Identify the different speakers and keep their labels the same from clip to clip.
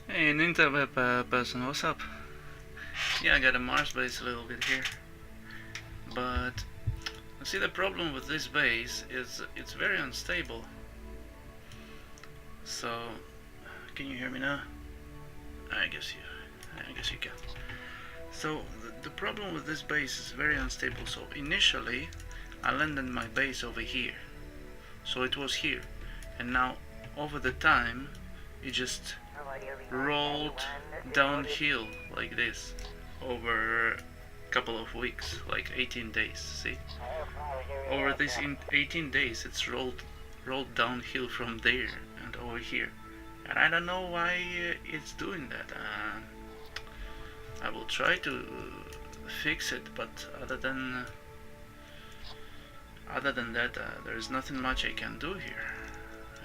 Speaker 1: Hey, Ninja person, what's up? Yeah, I got a Mars base a little bit here, but see, the problem with this base is it's very unstable. So, can you hear me now? I guess you can. So the problem with this base is very unstable. So initially, I landed my base over here, so it was here, and now over the time, it just rolled downhill like this over a couple of weeks, like 18 days. See, over this in 18 days, it's rolled downhill from there and over here, and I don't know why it's doing that. I will try to fix it, but other than that, there is nothing much I can do here.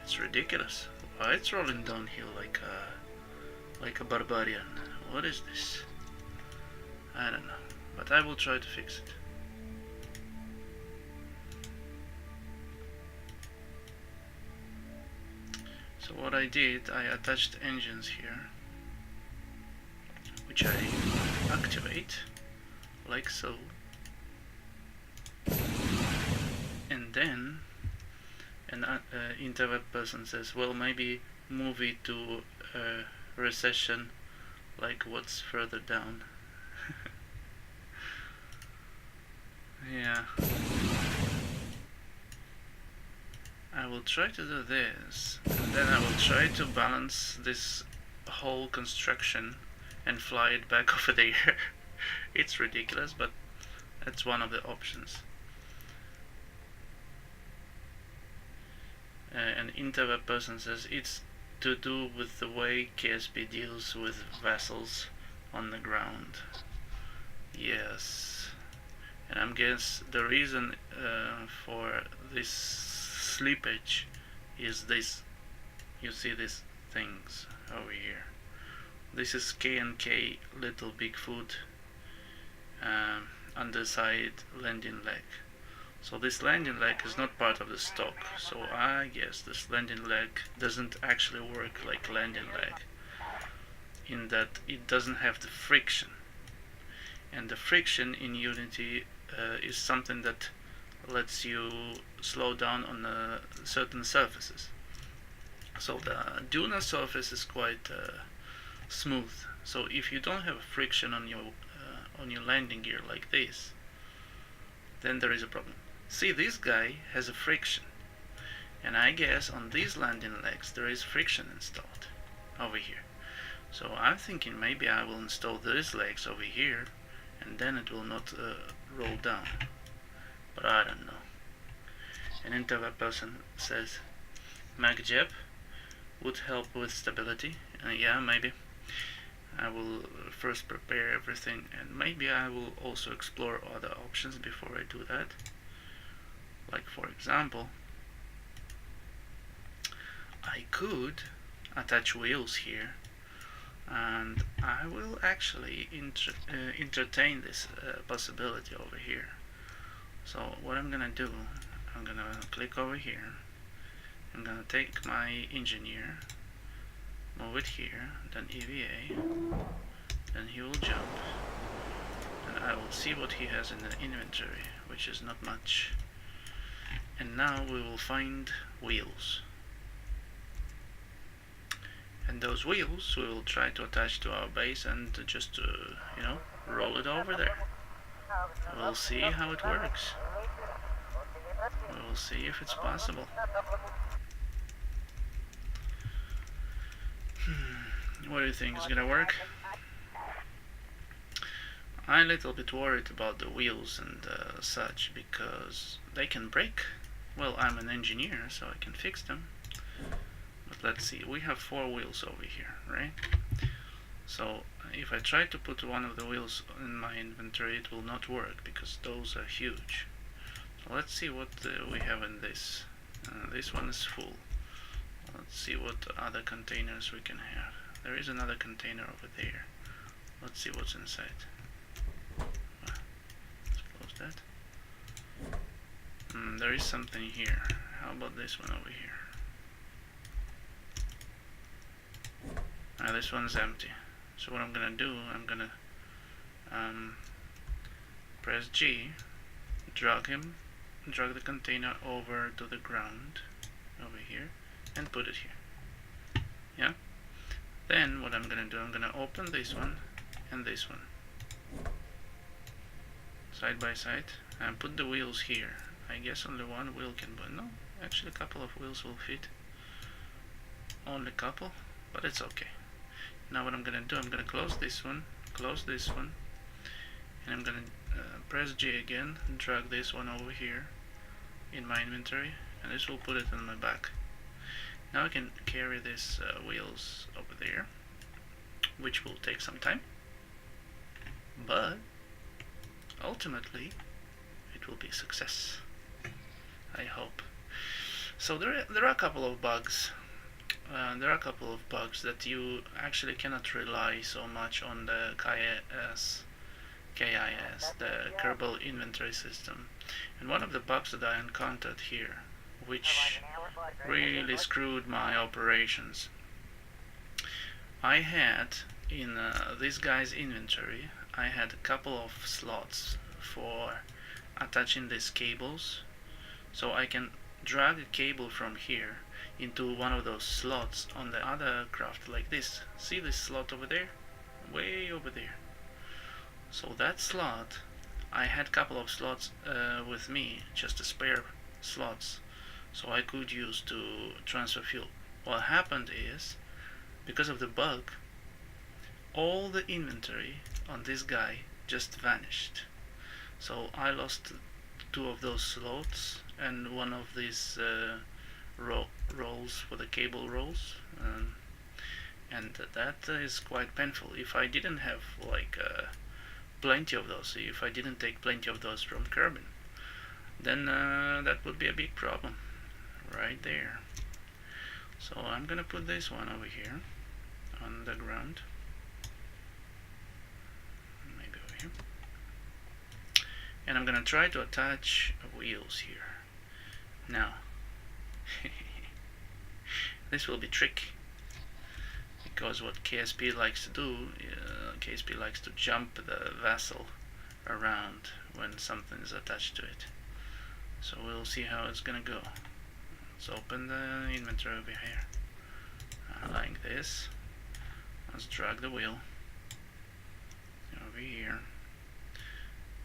Speaker 1: It's ridiculous. Why it's rolling downhill like a barbarian? What is this? I don't know, but I will try to fix it. So what I did, I attached engines here, which I activate like so, And then an interweb person says, well, maybe move it to recession, like what's further down. Yeah. I will try to do this, and then I will try to balance this whole construction and fly it back over there. It's ridiculous, but that's one of the options. An interweb person says it's to do with the way KSP deals with vessels on the ground. Yes. And I guess the reason for this slippage is this. You see these things over here. This is K&K Little Bigfoot underside landing leg. So this landing leg is not part of the stock. So I guess this landing leg doesn't actually work like landing leg, in that it doesn't have the friction. And the friction in Unity is something that lets you slow down on certain surfaces. So the Duna surface is quite smooth. So if you don't have friction on your landing gear like this, then there is a problem. See, this guy has a friction, and I guess on these landing legs there is friction installed over here. So I'm thinking maybe I will install these legs over here, and then it will not roll down. But I don't know. An interweb person says MacJeb would help with stability. Yeah, maybe. I will first prepare everything, and maybe I will also explore other options before I do that. Like, for example, I could attach wheels here, and I will actually entertain this possibility over here. So what I'm gonna do, I'm gonna click over here, I'm gonna take my engineer, move it here, then EVA, then he will jump, and I will see what he has in the inventory, which is not much. And now we will find wheels, and those wheels we will try to attach to our base and just roll it over there. We'll see how it works. We'll see if it's possible. What do you think is gonna work? I'm a little bit worried about the wheels and such, because they can break. Well, I'm an engineer, so I can fix them. But let's see, we have 4 wheels over here, right? So if I try to put one of the wheels in my inventory, it will not work because those are huge. So let's see what we have in this. This one is full. Let's see what other containers we can have. There is another container over there. Let's see what's inside. Let's close that. There is something here. How about this one over here? This one's empty. So what I'm gonna do, I'm gonna press G, drag the container over to the ground over here, and put it here. Yeah. Then what I'm gonna do, I'm gonna open this one and this one side by side and put the wheels here. I guess only one wheel can go. No, actually a couple of wheels will fit. Only a couple, but it's okay. Now what I'm gonna do, I'm gonna close this one, and I'm gonna press G again, drag this one over here in my inventory, and this will put it on my back. Now I can carry these wheels over there, which will take some time, but ultimately it will be a success, I hope. So there are a couple of bugs. There are a couple of bugs that you actually cannot rely so much on the KIS, the Kerbal Inventory System. And one of the bugs that I encountered here, which really screwed my operations, I had in this guy's inventory, I had a couple of slots for attaching these cables So I can drag a cable from here into one of those slots on the other craft like this. See this slot over there? Way over there. So that slot, I had a couple of slots with me, just a spare slots, so I could use to transfer fuel. What happened is, because of the bug, all the inventory on this guy just vanished. So I lost two of those slots and one of these rolls for the cable rolls, and that is quite painful. If I didn't have like plenty of those, if I didn't take plenty of those from Kerbin, then that would be a big problem right there. So I'm gonna put this one over here on the ground, maybe over here, and I'm gonna try to attach wheels here. Now this will be tricky, because what KSP likes to do, KSP likes to jump the vessel around when something is attached to it. So we'll see how it's gonna go. Let's open the inventory over here, like this. Let's drag the wheel over here.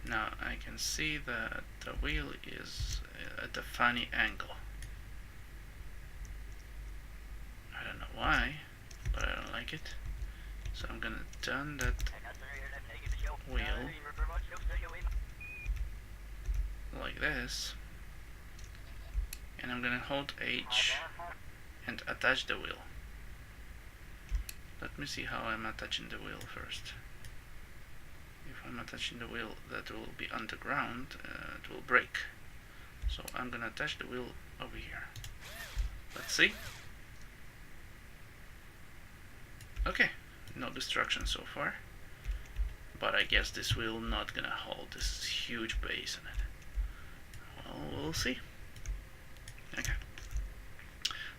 Speaker 1: Now I can see that the wheel is at a funny angle. I don't know why, but I don't like it. So I'm gonna turn that wheel like this, and I'm gonna hold H and attach the wheel. Let me see how I'm attaching the wheel first. If I'm attaching the wheel that will be underground, it will break. So I'm gonna attach the wheel over here. Let's see. Okay, no destruction so far, but I guess this wheel not gonna hold this huge base on it. Well, we'll see. Okay,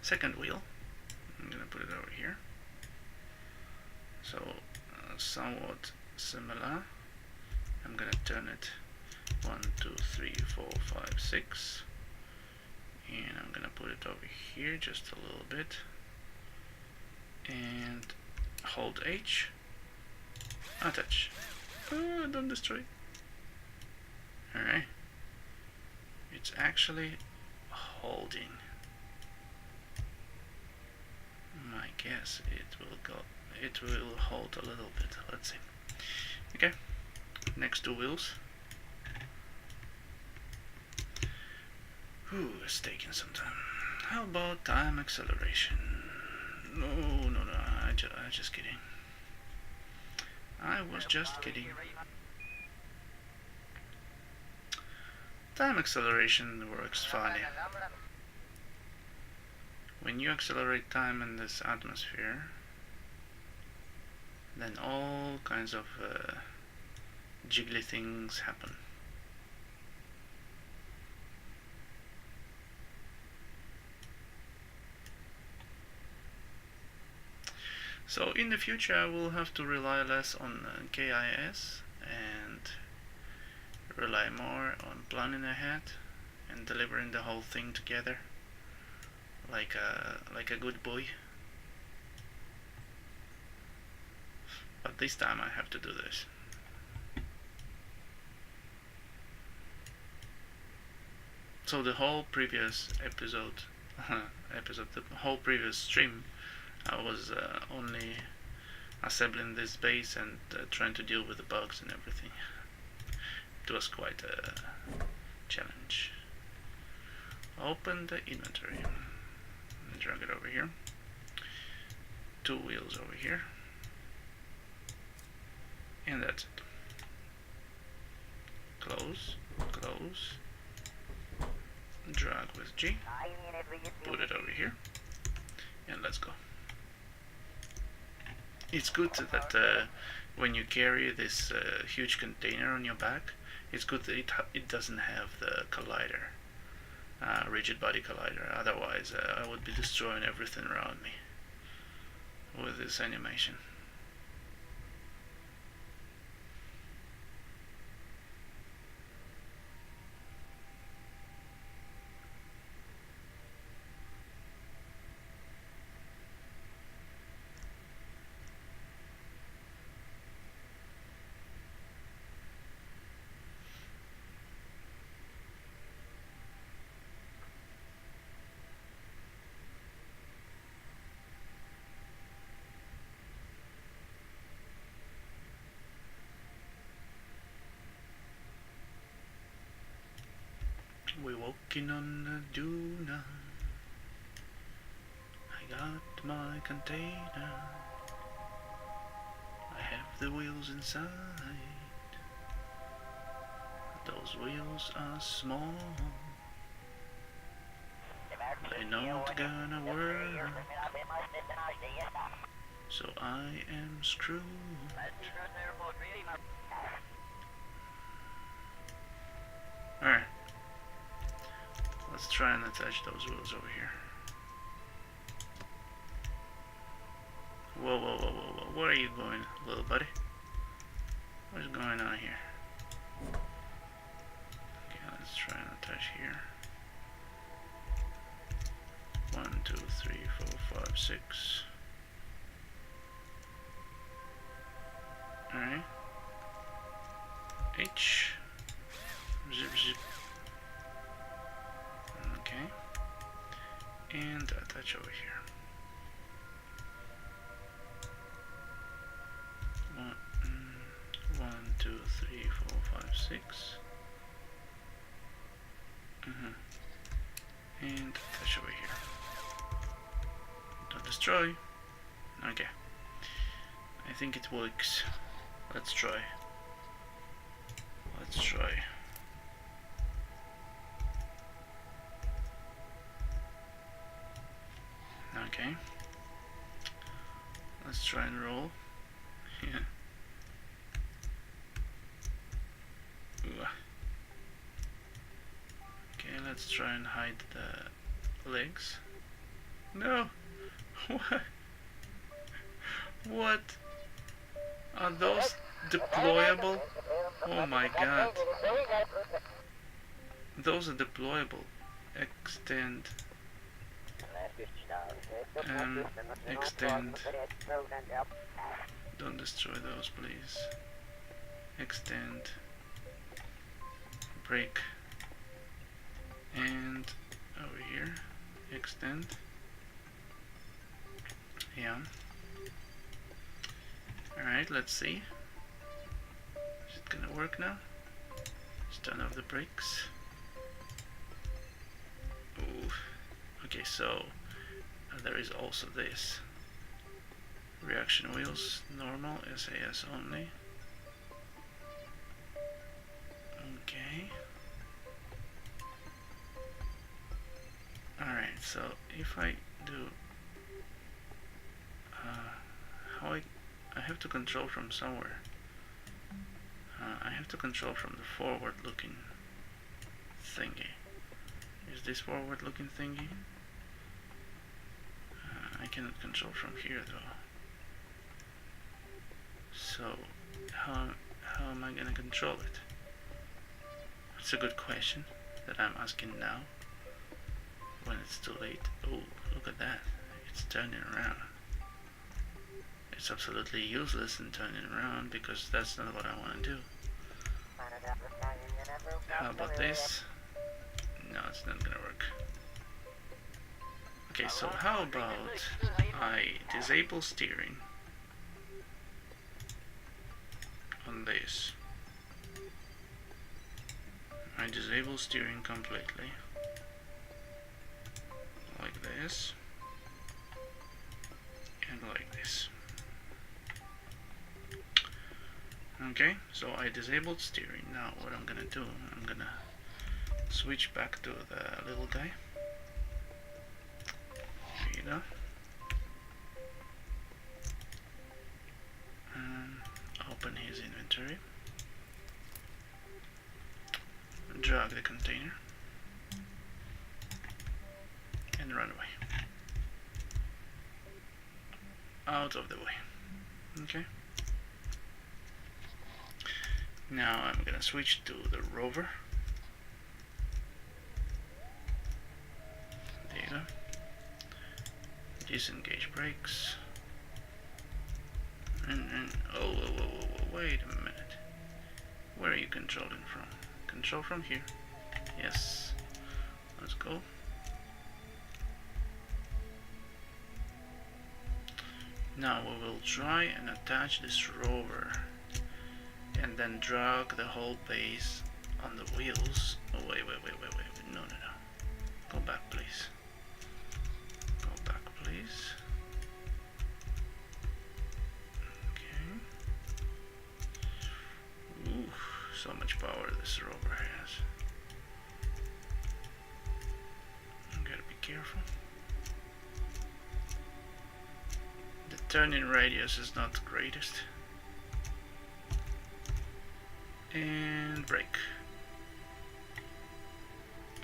Speaker 1: second wheel, I'm gonna put it over here. So somewhat similar. I'm gonna turn it 1, 2, 3, 4, 5, 6, and I'm gonna put it over here just a little bit, and hold H, attach. Oh, don't destroy. Alright, it's actually holding. My guess it will hold a little bit. Let's see. Okay, next two wheels. Ooh, it's taking some time. How about time acceleration? No, I'm just kidding. I was just kidding. Time acceleration works funny. When you accelerate time in this atmosphere, then all kinds of jiggly things happen. So in the future I will have to rely less on KIS and rely more on planning ahead and delivering the whole thing together like a good boy. But this time I have to do this. So the whole previous episode, the whole previous stream, I was only assembling this base and trying to deal with the bugs and everything. It was quite a challenge. Open the inventory and drag it over here. Two wheels over here. And that's it. Close, close. Drag with G. Put it over here. And let's go. It's good that when you carry this huge container on your back, it's good that it doesn't have the collider, rigid body collider. Otherwise, I would be destroying everything around me with this animation. We're walking on a duna. I got my container. I have the wheels inside. Those wheels are small. They not gonna work. So I am screwed. Alright. Let's try and attach those wheels over here. Whoa, whoa, whoa, whoa, whoa. Where are you going, little buddy? What's going on here? Okay, let's try and attach here. 1, 2, 3, 4, 5, 6. Alright. H. Zip, zip. Okay. And attach over here. 1, 2, 3, 4, 5, 6. And attach over here. Don't destroy. Okay. I think it works. Let's try. Let's try. Okay. Let's try and roll. Yeah. Okay, let's try and hide the legs. No! What? What? Are those deployable? Oh my god. Those are deployable. Extend. Extend. Don't destroy those, please. Extend. Break. And over here. Extend. Yeah. Alright, let's see. Is it gonna work now? Just turn off the brakes. Ooh. Okay, so there is also this. Reaction wheels, normal, SAS only. Okay. Alright, so if I do how I have to control from somewhere. I have to control from the forward looking thingy. Is this forward looking thingy? I cannot control from here though. So how am I gonna control it? It's a good question that I'm asking now when it's too late. Oh, look at that. It's turning around. It's absolutely useless in turning around because that's not what I want to do. How about this? No, it's not gonna work. Okay, so how about I disable steering on this. I disable steering completely. Like this. And like this. Okay, so I disabled steering. Now what I'm gonna do, I'm gonna switch back to the little guy. There you go. Open his inventory. Drag the container. And run away. Out of the way. Okay. Now I'm gonna switch to the rover. There you go. Disengage brakes. And oh, wait a minute. Where are you controlling from? Control from here. Yes. Let's go. Now we will try and attach this rover and then drag the whole base on the wheels. Oh, wait. No. Go back, please. Go back, please. Okay. Ooh, so much power this rover has. Gotta be careful. The turning radius is not the greatest. And brake.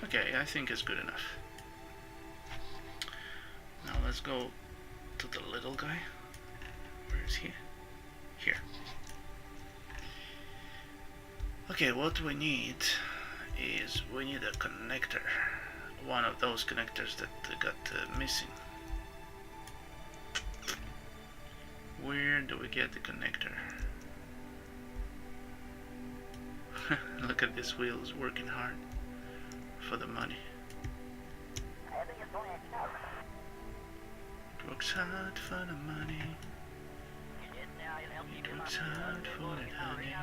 Speaker 1: Okay, I think it's good enough. Now let's go to the little guy. Where is he? Here. Okay, what we need is we need a connector. One of those connectors that got missing. Where do we get the connector? Look at this wheel, is working hard for the money. It works hard for the money. It works hard for it, honey.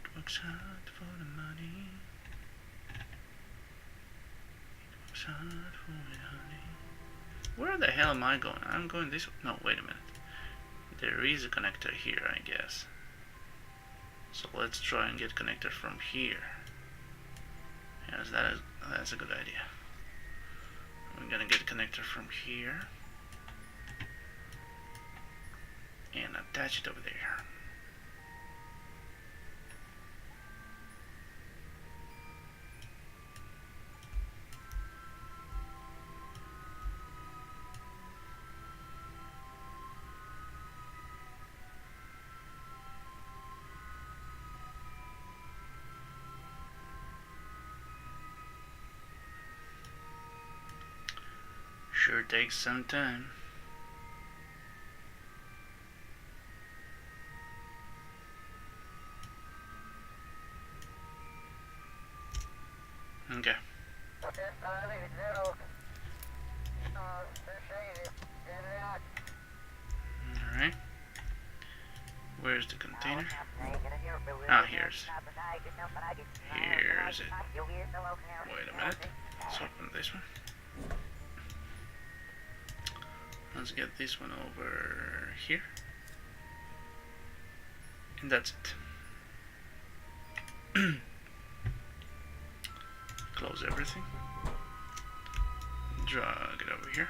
Speaker 1: It works hard for the money. It works hard for it, honey. Where the hell am I going? I'm going this way. No, wait a minute. There is a connector here, I guess. So let's try and get connector from here. Yes, that's a good idea. We're gonna get connector from here and attach it over there. Sure takes some time. Okay. Alright. Where's the container? Ah, here's it. Wait a minute. Let's open this one. Let's get this one over here. And that's it. Close everything. Drag it over here.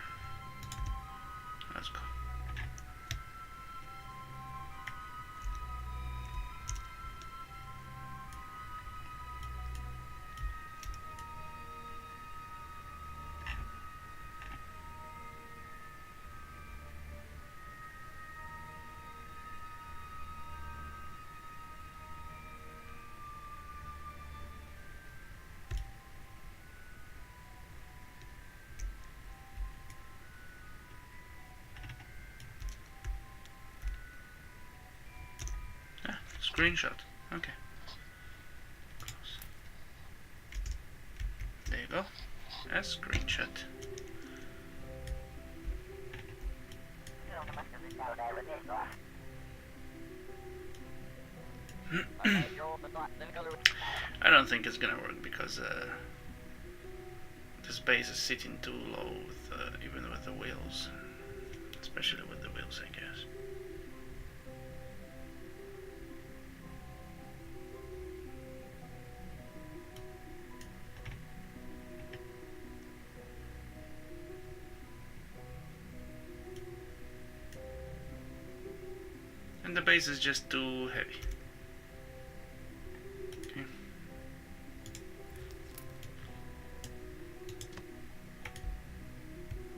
Speaker 1: Let's go. Screenshot. Okay. Close. There you go. A screenshot. I don't think it's gonna work because this base is sitting too low with, even with the wheels, especially with the wheels, I guess. And the base is just too heavy. Okay.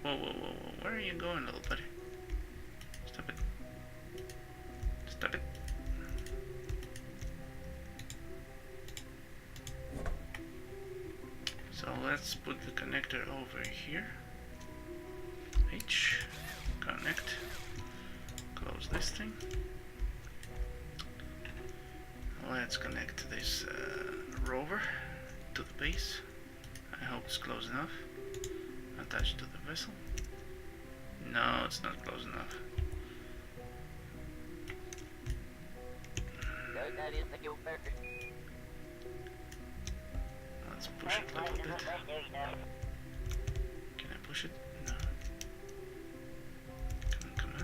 Speaker 1: Whoa, where are you going, little buddy? Stop it. Stop it. So let's put the connector over here. H, connect, close this thing. Let's connect this rover to the base. I hope it's close enough. Attach to the vessel. No, it's not close enough. Let's push it a little bit. Can I push it? No. Come on, come on.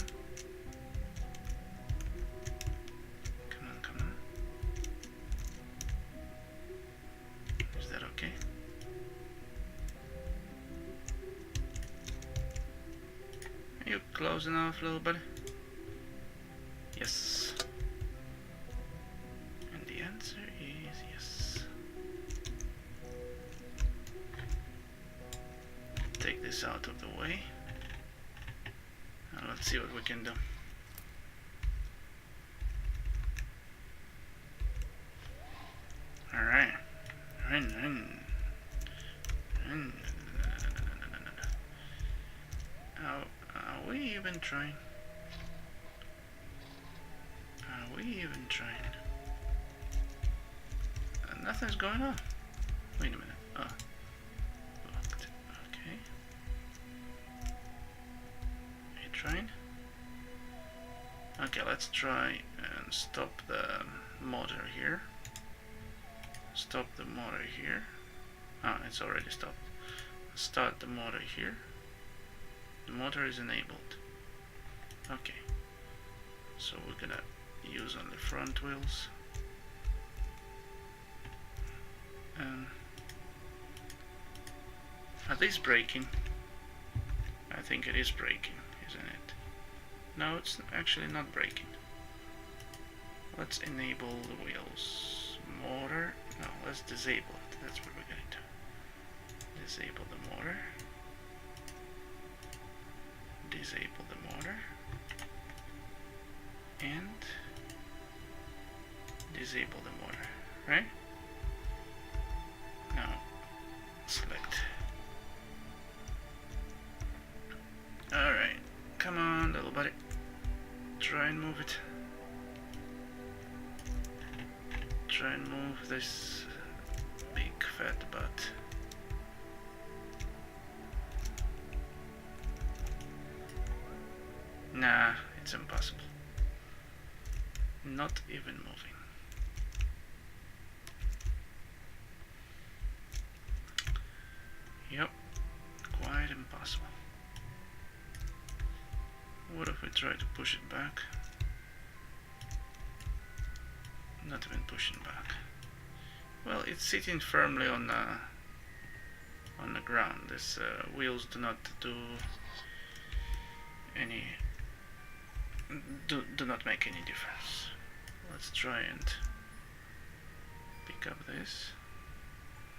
Speaker 1: Come on, come on. Is that okay? Are you close enough, little buddy? Yes. And the answer is yes. Take this out of the way. And let's see what we can do. Alright. Are we even trying? Are we even trying? Nothing's going on. Wait a minute. Oh. Blocked. Okay. Are you trying? Okay, let's try and stop the motor here. Stop the motor here. Ah, it's already stopped. Start the motor here. The motor is enabled. Okay. So we're gonna use only front wheels. Are these braking? I think it is braking, isn't it? No, it's actually not braking. Let's enable the wheels. Motor. No, let's disable it. That's what we're going to do. Disable the motor. Disable the motor. And disable the motor, right? Now select. Alright, come on little buddy, try and move it. Try and move this big fat butt. Nah, it's impossible. Not even moving. Yep, quite impossible. What if we try to push it back? Not even pushing back. Well, it's sitting firmly on the ground. These wheels do not do any do not make any difference. Let's try and pick up this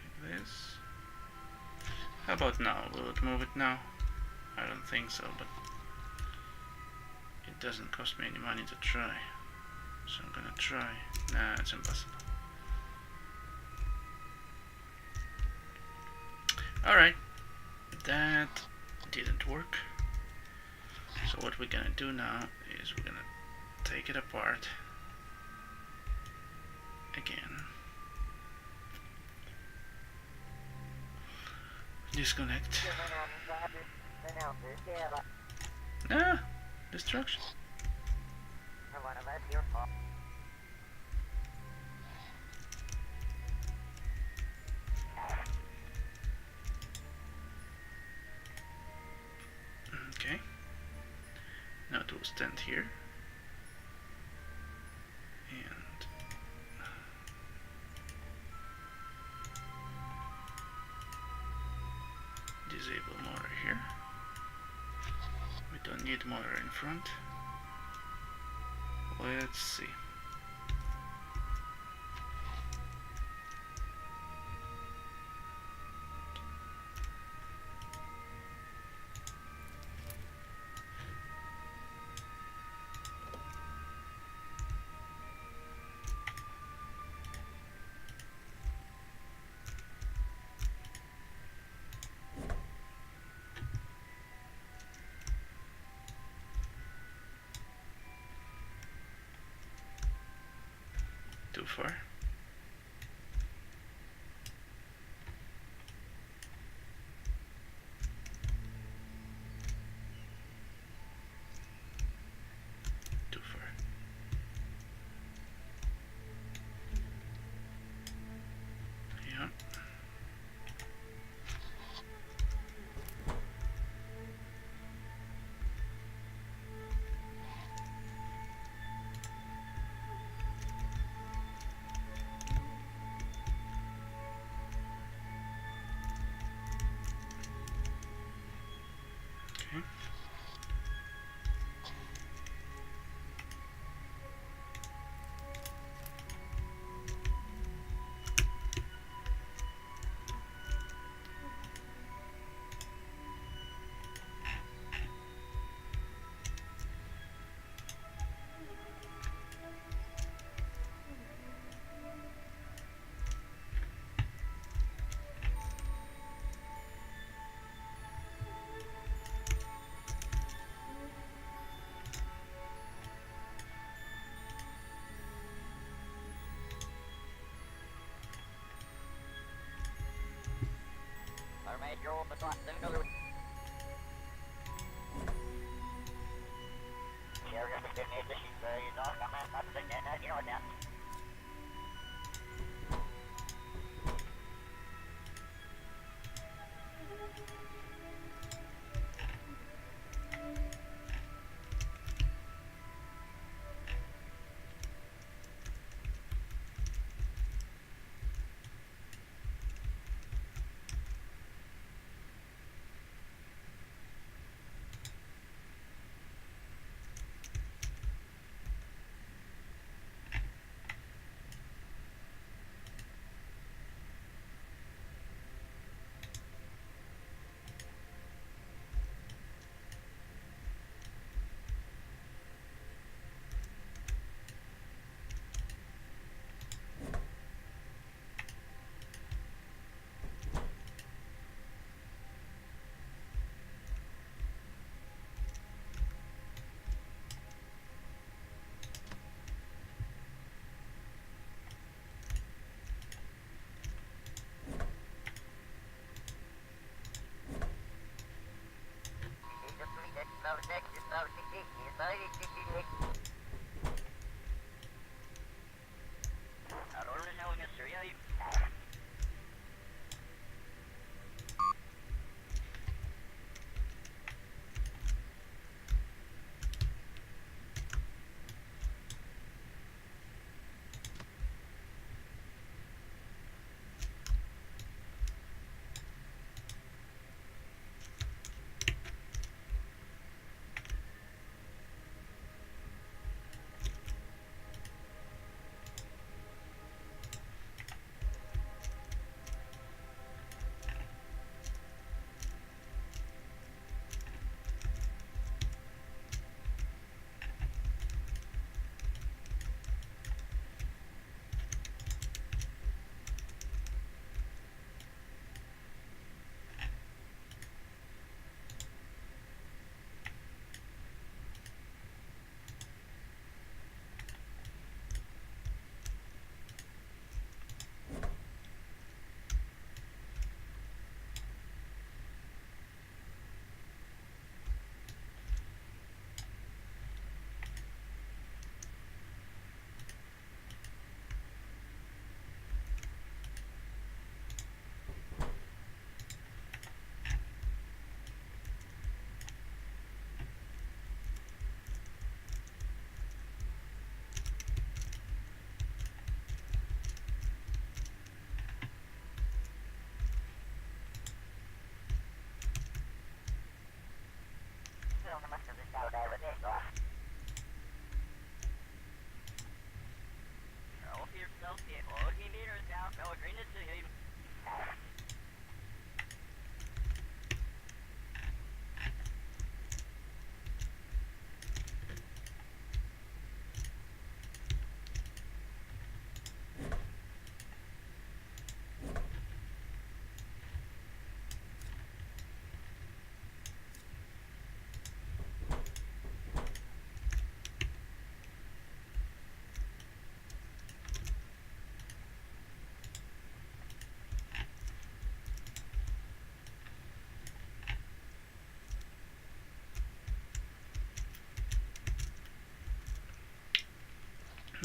Speaker 1: like this. How about now? Will it move it now? I don't think so, but it doesn't cost me any money to try. So I'm gonna try. Nah, it's impossible. Alright, that didn't work. So what we're gonna do now is we're gonna take it apart again. Disconnect. Ah, destruction. Okay. Now it will stand here. And disable motor here. We don't need motor in front. Let's see. Too far. Too far.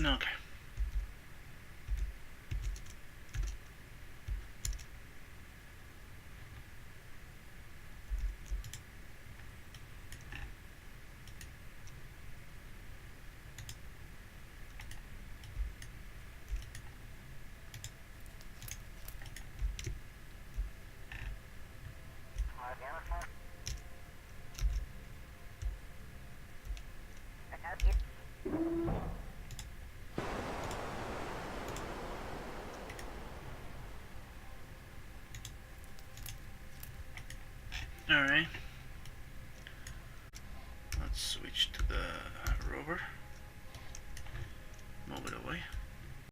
Speaker 1: Okay.